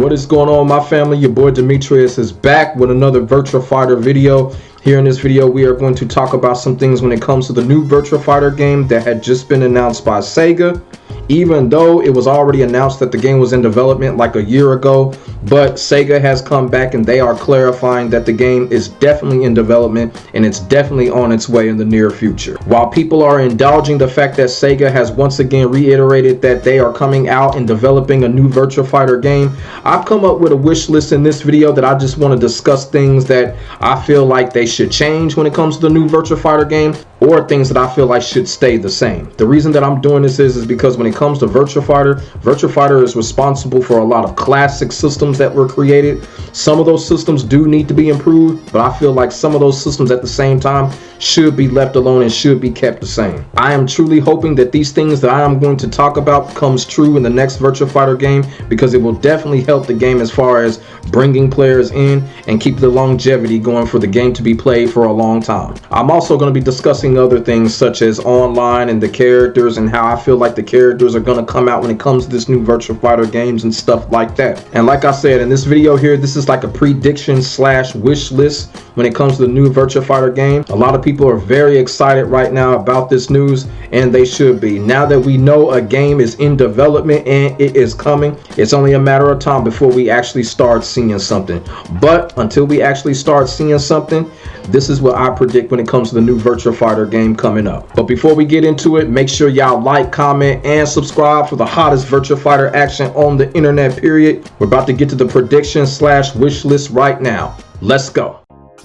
What is going on, my family? Your boy Demetrius is back with another Virtua Fighter video. Here in this video, we are going to talk about some things when it comes to the new Virtua Fighter game that had just been announced by SEGA. Even though it was already announced that the game was in development like a year ago, but SEGA has come back and they are clarifying that the game is definitely in development and it's definitely on its way in the near future. While people are indulging the fact that SEGA has once again reiterated that they are coming out and developing a new Virtua Fighter game, I've come up with a wish list in this video that I just want to discuss things that I feel like they should change when it comes to the new Virtua Fighter game, or things that I feel like should stay the same. The reason that I'm doing this is because when it comes to Virtua Fighter is responsible for a lot of classic systems that were created. Some of those systems do need to be improved, but I feel like some of those systems at the same time should be left alone and should be kept the same. I am truly hoping that these things that I am going to talk about comes true in the next Virtua Fighter game, because it will definitely help the game as far as bringing players in and keep the longevity going for the game to be played for a long time. I'm also going to be discussing other things such as online and the characters and how I feel like the characters are going to come out when it comes to this new Virtua Fighter games and stuff like that. And like I said, in this video here, this is like a prediction slash wish list when it comes to the new Virtua Fighter game. A lot of people are very excited right now about this news, and they should be. Now that we know a game is in development and it is coming, it's only a matter of time before we actually start seeing something. But until we actually start seeing something, this is what I predict when it comes to the new Virtua Fighter game coming up. But before we get into it, make sure y'all like, comment, and subscribe for the hottest Virtua Fighter action on the internet, period. We're about to get to the prediction slash wish list right now. Let's go.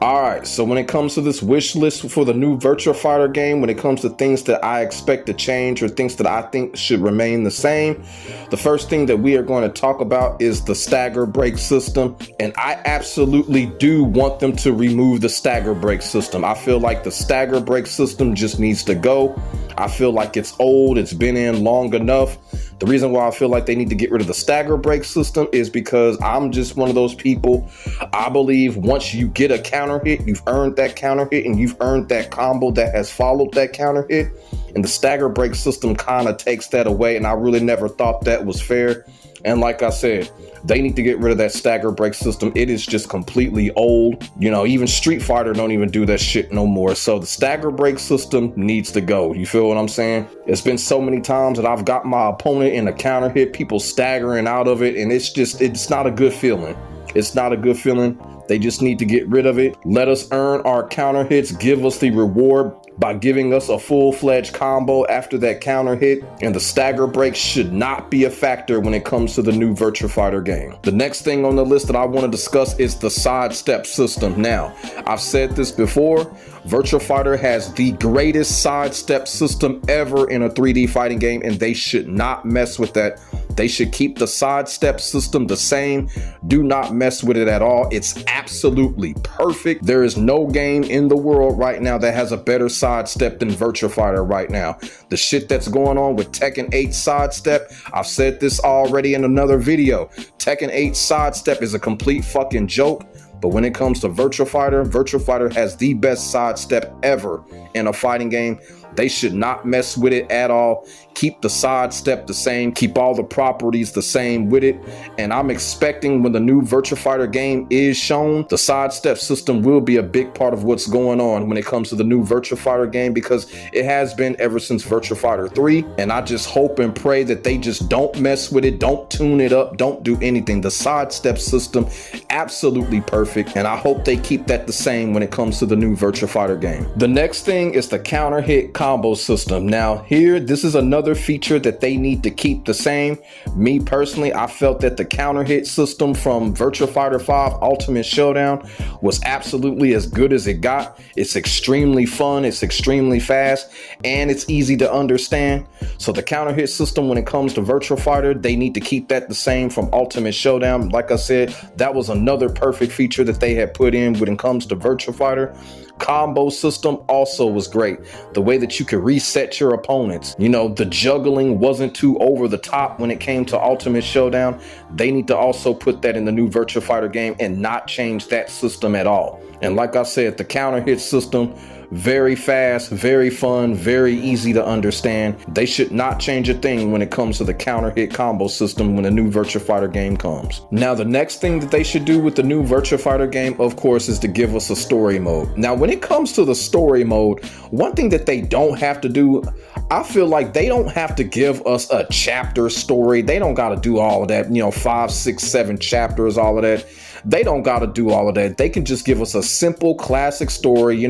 Alright, so when it comes to this wish list for the new Virtua Fighter game, when it comes to things that I expect to change or things that I think should remain the same, the first thing that we are going to talk about is the stagger break system. And I absolutely do want them to remove the stagger break system. I feel like the stagger break system just needs to go. I feel like it's old, it's been in long enough. The reason why I feel like they need to get rid of the stagger break system is because I'm just one of those people. I believe once you get a counter hit, you've earned that counter hit and you've earned that combo that has followed that counter hit. And the stagger break system kind of takes that away. And I really never thought that was fair. And like I said, they need to get rid of that stagger break system. It is just completely old. You know, even Street Fighter don't even do that shit no more. So the stagger break system needs to go. You feel what I'm saying? It's been so many times that I've got my opponent in a counter hit, people staggering out of it, and it's not a good feeling. It's not a good feeling. They just need to get rid of it. Let us earn our counter hits. Give us the reward by giving us a full-fledged combo after that counter hit. And the stagger break should not be a factor when it comes to the new Virtua Fighter game. The next thing on the list that I want to discuss is the sidestep system. Now, I've said this before, Virtua Fighter has the greatest sidestep system ever in a 3D fighting game, and they should not mess with that. They should keep the sidestep system the same. Do not mess with it at all. It's absolutely perfect. There is no game in the world right now that has a better sidestep than Virtua Fighter right now. The shit that's going on with Tekken 8 sidestep, I've said this already in another video. Tekken 8 sidestep is a complete fucking joke. But when it comes to Virtua Fighter has the best sidestep ever in a fighting game. They should not mess with it at all. Keep the sidestep the same. Keep all the properties the same with it. And I'm expecting when the new Virtua Fighter game is shown, the sidestep system will be a big part of what's going on when it comes to the new Virtua Fighter game, because it has been ever since Virtua Fighter 3. And I just hope and pray that they just don't mess with it. Don't tune it up. Don't do anything. The sidestep system, absolutely perfect. And I hope they keep that the same when it comes to the new Virtua Fighter game. The next thing is the counter hit combo system. Now here, this is another feature that they need to keep the same. Me personally, I felt that the counter hit system from Virtua Fighter 5 Ultimate Showdown was absolutely as good as it got. It's extremely fun, it's extremely fast, and it's easy to understand. So the counter hit system when it comes to Virtua Fighter, they need to keep that the same from Ultimate Showdown. Like I said, that was another perfect feature that they had put in when it comes to Virtua Fighter. Combo system also was great. The way that you could reset your opponents, you know, the juggling wasn't too over the top when it came to Ultimate Showdown. They need to also put that in the new Virtua Fighter game and not change that system at all. And like I said, the counter hit system, very fast, very fun, very easy to understand. They should not change a thing when it comes to the counter hit combo system when a new Virtua Fighter game comes. Now, the next thing that they should do with the new Virtua Fighter game, of course, is to give us a story mode. Now, when it comes to the story mode, one thing that they don't have to do, I feel like they don't have to give us a chapter story. They don't got to do all of that, 5, 6, 7 chapters, all of that. They don't got to do all of that. They can just give us a simple classic story,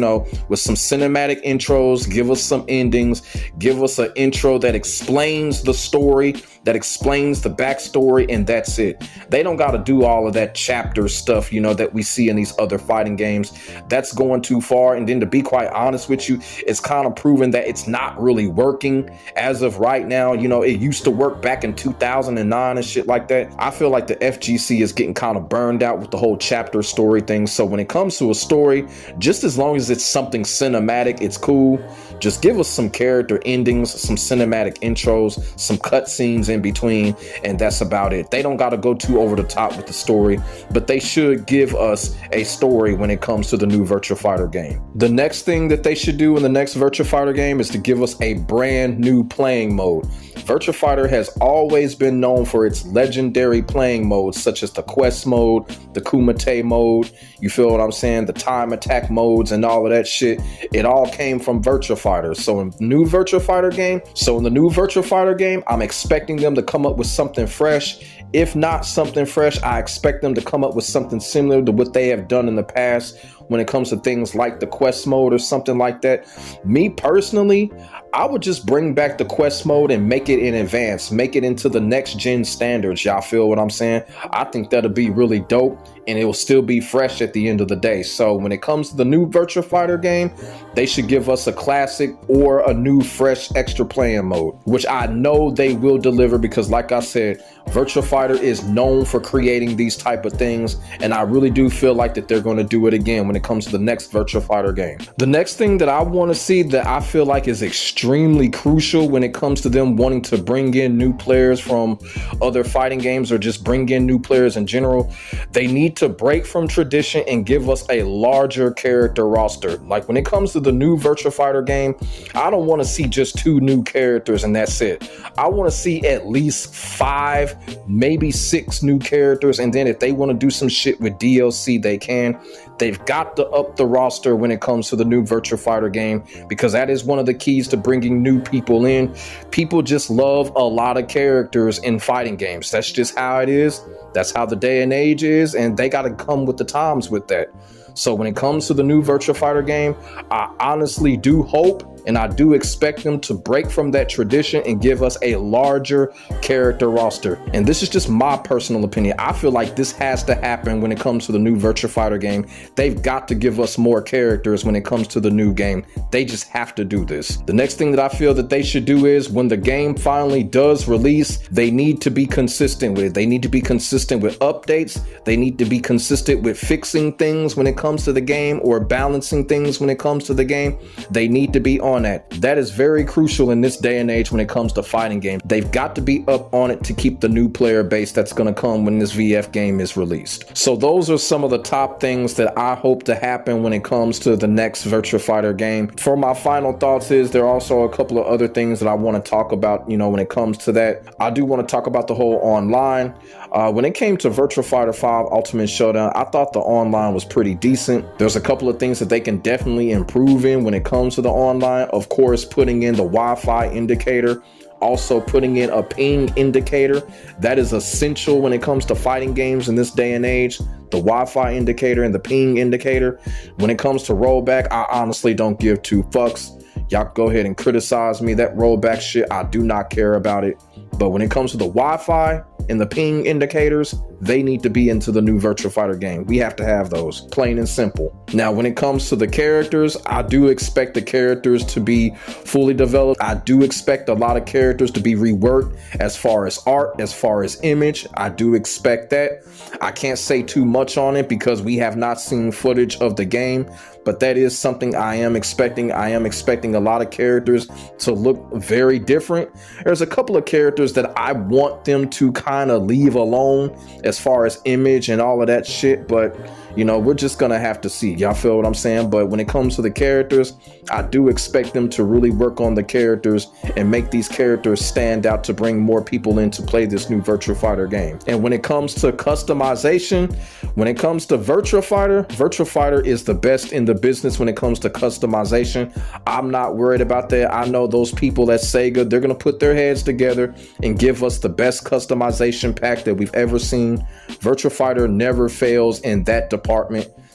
with some cinematic intros, give us some endings, give us an intro that explains the story, that explains the backstory, and that's it. They don't got to do all of that chapter stuff, that we see in these other fighting games. That's going too far. And then, to be quite honest with you, it's kind of proven that it's not really working as of right now. It used to work back in 2009 and shit like that. I feel like the FGC is getting kind of burned out with the whole chapter story thing. So when it comes to a story, just as long as it's something cinematic, it's cool. Just give us some character endings, some cinematic intros, some cutscenes in between, and that's about it. They don't got to go too over the top with the story, but they should give us a story when it comes to the new Virtua Fighter game. The next thing that they should do in the next Virtua Fighter game is to give us a brand new playing mode. Virtua Fighter has always been known for its legendary playing modes, such as the quest mode, the Kumite mode, you feel what I'm saying, the time attack modes and all of that shit. It all came from Virtua Fighter. So in the new Virtua Fighter game, I'm expecting them to come up with something fresh. If not something fresh, I expect them to come up with something similar to what they have done in the past when it comes to things like the quest mode or something like that. Me personally, I would just bring back the quest mode and make it in advance, make it into the next gen standards. Y'all feel what I'm saying? I think that'll be really dope, and it will still be fresh at the end of the day. So when it comes to the new Virtua Fighter game, they should give us a classic or a new fresh extra playing mode, which I know they will deliver, because like I said, Virtua Fighter is known for creating these type of things, and I really do feel like that they're going to do it again when it comes to the next Virtua Fighter game. The next thing that I want to see, that I feel like is extremely crucial when it comes to them wanting to bring in new players from other fighting games, or just bring in new players in general, they need to break from tradition and give us a larger character roster. Like when it comes to the new Virtua Fighter game, I don't want to see just 2 new characters and that's it. I want to see at least 5, maybe 6 new characters, and then if they want to do some shit with DLC, they can. They've got to up the roster when it comes to the new Virtua Fighter game, because that is one of the keys to bringing new people in. People just love a lot of characters in fighting games. That's just how it is. That's how the day and age is, and they got to come with the times with that. So when it comes to the new Virtua Fighter game, I honestly do hope and I do expect them to break from that tradition and give us a larger character roster. And this is just my personal opinion. I feel like this has to happen when it comes to the new Virtua Fighter game. They've got to give us more characters when it comes to the new game. They just have to do this. The next thing that I feel that they should do is, when the game finally does release, they need to be consistent with it. They need to be consistent with updates. They need to be consistent with fixing things when it comes to the game, or balancing things when it comes to the game. They need to be on that. That is very crucial in this day and age when it comes to fighting games. They've got to be up on it to keep the new player base that's going to come when this VF game is released. So those are some of the top things that I hope to happen when it comes to the next Virtua Fighter game. For my final thoughts is, there are also a couple of other things that I want to talk about, when it comes to that. I do want to talk about the whole online. When it came to Virtua Fighter 5 Ultimate Showdown, I thought the online was pretty decent. There's a couple of things that they can definitely improve in when it comes to the online. Of course, putting in the Wi-Fi indicator, also putting in a ping indicator. That is essential when it comes to fighting games in this day and age. The Wi-Fi indicator and the ping indicator. When it comes to rollback, I honestly don't give 2 fucks. Y'all go ahead and criticize me. That rollback shit, I do not care about it. But when it comes to the Wi-Fi and the ping indicators, they need to be into the new Virtua Fighter game. We have to have those, plain and simple. Now, when it comes to the characters, I do expect the characters to be fully developed. I do expect a lot of characters to be reworked as far as art, as far as image. I do expect that. I can't say too much on it because we have not seen footage of the game, but that is something I am expecting. I am expecting a lot of characters to look very different. There's a couple of characters that I want them to kind of leave alone as far as image and all of that shit, but You know, we're just gonna have to see. Y'all feel what I'm saying? But when it comes to the characters, I do expect them to really work on the characters and make these characters stand out to bring more people in to play this new Virtua Fighter game. And when it comes to customization, when it comes to Virtua Fighter is the best in the business when it comes to customization. I'm not worried about that. I know those people at SEGA, they're gonna put their heads together and give us the best customization pack that we've ever seen. Virtua Fighter never fails in that department.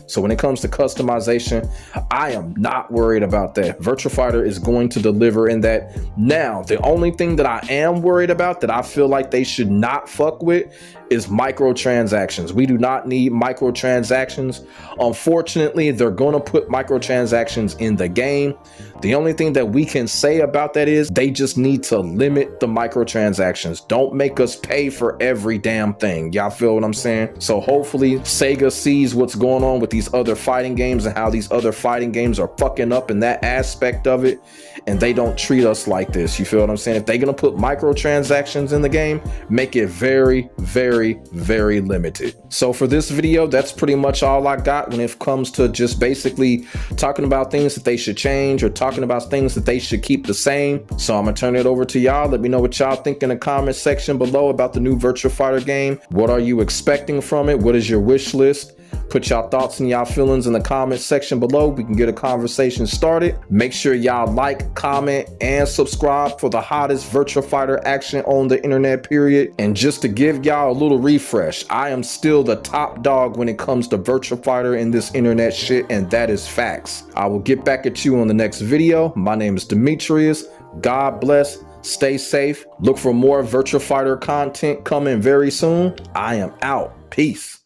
So when it comes to customization, I am not worried about that. Virtua Fighter is going to deliver in that. Now, the only thing that I am worried about that I feel like they should not fuck with is microtransactions. We do not need microtransactions. Unfortunately, they're going to put microtransactions in the game. The only thing that we can say about that is they just need to limit the microtransactions. Don't make us pay for every damn thing. Y'all feel what I'm saying? So hopefully SEGA sees what's going on with these other fighting games and how these other fighting games are fucking up in that aspect of it, and they don't treat us like this. You feel what I'm saying? If they're gonna put microtransactions in the game, make it very, very, very limited. So for this video, that's pretty much all I got when it comes to just basically talking about things that they should change or talking about things that they should keep the same. So I'm gonna turn it over to y'all. Let me know what y'all think in the comment section below about the new Virtua Fighter game. What are you expecting from it? What is your wish list? Put y'all thoughts and y'all feelings in the comment section below. We can get a conversation started. Make sure y'all like, comment, and subscribe for the hottest Virtua Fighter action on the internet, period. And just to give y'all a little refresh, I am still the top dog when it comes to Virtua Fighter in this internet shit, and that is facts. I will get back at you on the next video. My name is Demetrius. God bless. Stay safe. Look for more Virtua Fighter content coming very soon. I am out. Peace.